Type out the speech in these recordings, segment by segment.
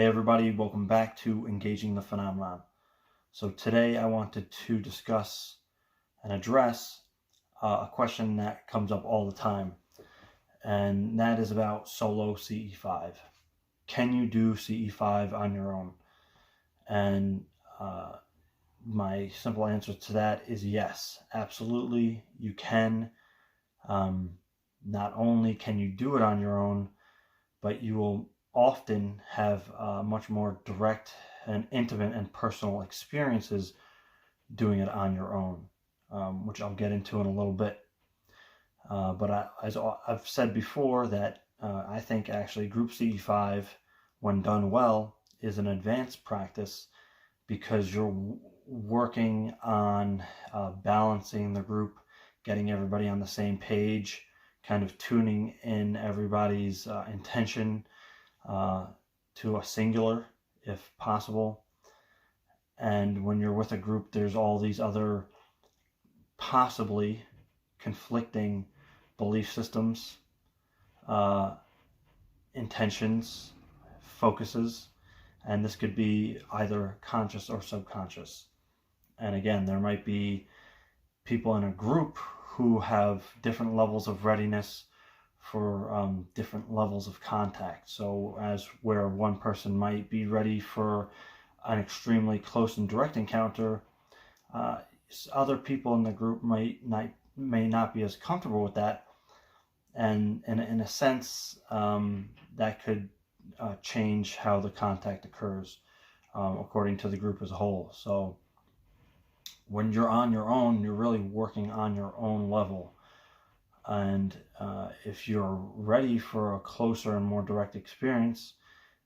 Hey everybody, welcome back to Engaging the Phenomenon. So today I wanted to discuss and address a question that comes up all the time, and that is about solo CE-5. Can you do CE-5 on your own? And my simple answer to that is yes, absolutely you can. Not only can you do it on your own, but you will often have much more direct and intimate and personal experiences doing it on your own, which I'll get into in a little bit. But as I've said before, that I think actually Group CE-5, when done well, is an advanced practice because you're working on balancing the group, getting everybody on the same page, kind of tuning in everybody's intention to a singular if possible. And when you're with a group, there's all these other possibly conflicting belief systems, intentions, focuses, and this could be either conscious or subconscious. And again, there might be people in a group who have different levels of readiness for different levels of contact. So as where one person might be ready for an extremely close and direct encounter, other people in the group may not be as comfortable with that, and in a sense that could change how the contact occurs according to the group as a whole. So when you're on your own, you're really working on your own level. And if you're ready for a closer and more direct experience,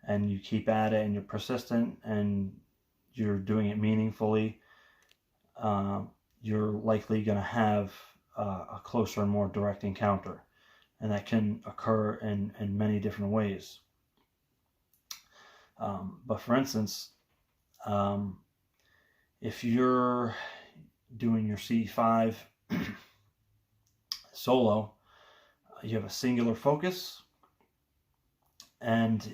and you keep at it and you're persistent and you're doing it meaningfully, you're likely going to have a closer and more direct encounter. And that can occur in many different ways. But for instance, if you're doing your CE-5 solo, you have a singular focus and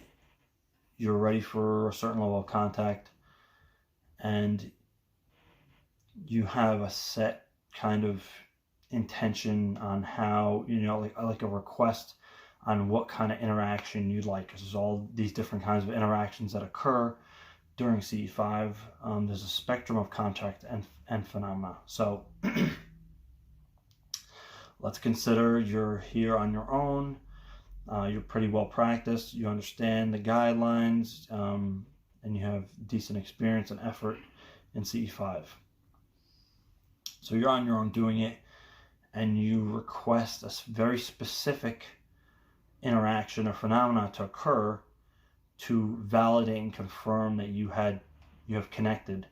you're ready for a certain level of contact, and you have a set kind of intention on how, like a request on what kind of interaction you'd like, because there's all these different kinds of interactions that occur during CE-5. There's a spectrum of contact and phenomena. So let's consider you're here on your own. You're pretty well practiced. You understand the guidelines, and you have decent experience and effort in CE-5. So you're on your own doing it, and you request a very specific interaction or phenomena to occur to validate and confirm that you have connected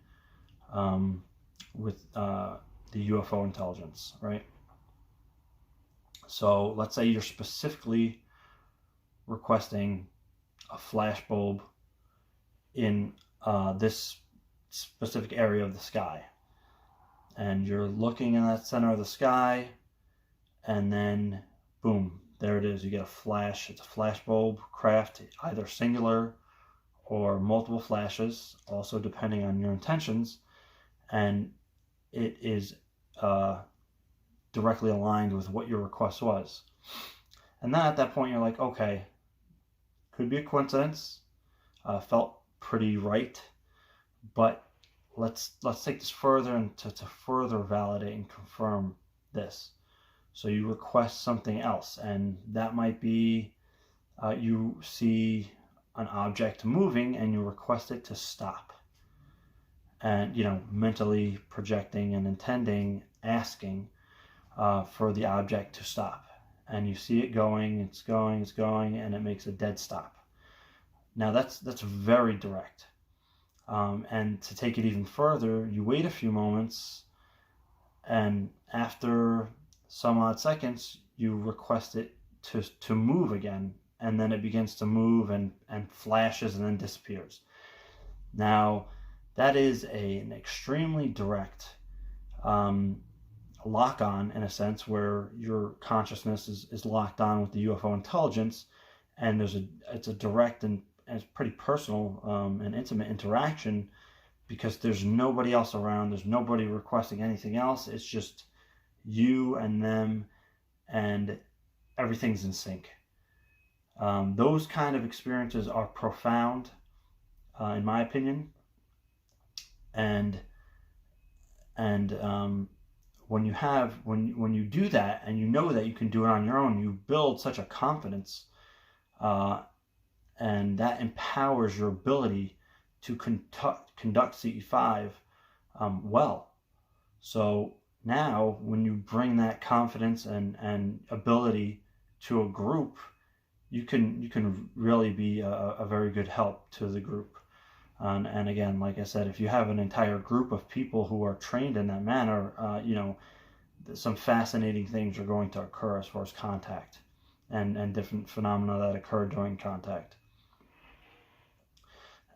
with the UFO intelligence, right? So let's say you're specifically requesting a flash bulb in this specific area of the sky, and you're looking in that center of the sky, and then boom, there it is. You get a flash. It's a flash bulb craft, either singular or multiple flashes, also depending on your intentions, and it is directly aligned with what your request was. And then at that point you're like, okay, could be a coincidence, felt pretty right, but let's take this further and to further validate and confirm this. So you request something else, and that might be you see an object moving and you request it to stop, and mentally projecting and intending, asking for the object to stop, and you see it going, it's going, and it makes a dead stop. Now that's very direct. And to take it even further, you wait a few moments, and after some odd seconds, you request it to move again, and then it begins to move and flashes and then disappears. Now, that is an extremely direct lock-on, in a sense, where your consciousness is locked on with the UFO intelligence, and it's a direct and it's pretty personal and intimate interaction, because there's nobody else around. There's nobody requesting anything else. It's just you and them, and everything's in sync. Those kind of experiences are profound, in my opinion. And when you do that, and you know that you can do it on your own, you build such a confidence, and that empowers your ability to conduct CE-5 well. So now, when you bring that confidence and ability to a group, you can really be a very good help to the group. And again, like I said, if you have an entire group of people who are trained in that manner, some fascinating things are going to occur as far as contact and different phenomena that occur during contact.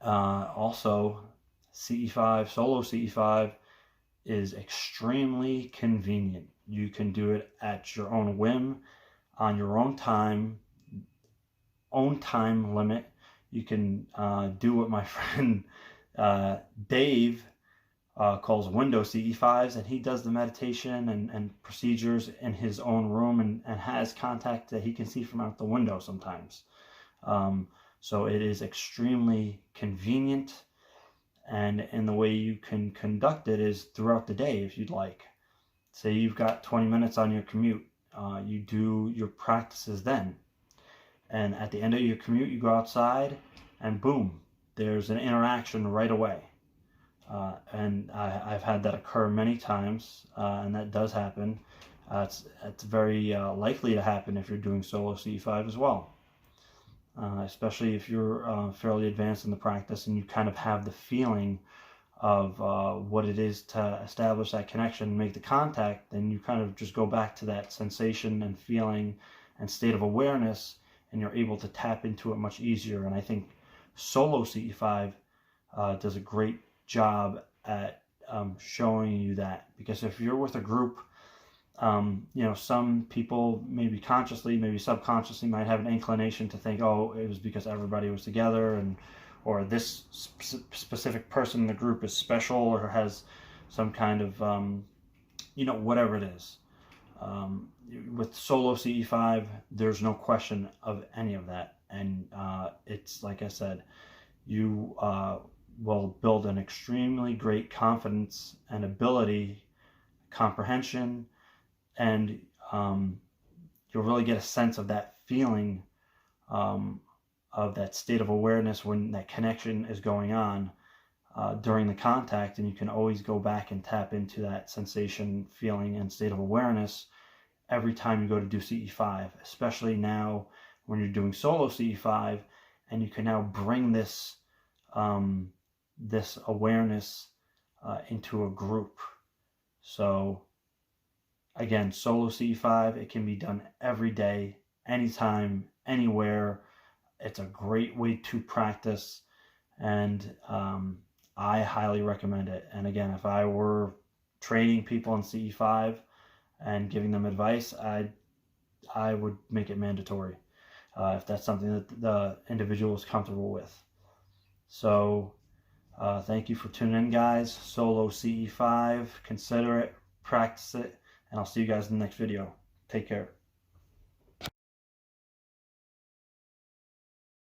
Also, CE-5, solo CE-5 is extremely convenient. You can do it at your own whim, on your own time limit. You can do what my friend Dave calls window CE-5s, and he does the meditation and procedures in his own room, and has contact that he can see from out the window sometimes. So it is extremely convenient, and the way you can conduct it is throughout the day if you'd like. Say you've got 20 minutes on your commute, you do your practices then. And at the end of your commute, you go outside, and boom, there's an interaction right away. And I've had that occur many times, and that does happen. It's very likely to happen if you're doing solo CE-5 as well. Especially if you're fairly advanced in the practice and you kind of have the feeling of what it is to establish that connection and make the contact, then you kind of just go back to that sensation and feeling and state of awareness, and you're able to tap into it much easier. And I think solo CE-5 does a great job at showing you that, because if you're with a group, some people maybe consciously, maybe subconsciously might have an inclination to think, oh, it was because everybody was together, or this specific person in the group is special or has some kind of, whatever it is. With solo CE-5, there's no question of any of that. And it's like I said, you will build an extremely great confidence and ability, comprehension, and you'll really get a sense of that feeling, of that state of awareness when that connection is going on during the contact. And you can always go back and tap into that sensation, feeling, and state of awareness every time you go to do CE-5, especially now when you're doing solo CE-5, and you can now bring this this awareness into a group. So again, solo CE-5, it can be done every day, anytime, anywhere. It's a great way to practice, and I highly recommend it. And again, if I were training people in CE-5 and giving them advice, I would make it mandatory if that's something that the individual is comfortable with. So thank you for tuning in, guys. Solo CE-5, consider it, practice it, and I'll see you guys in the next video. Take care.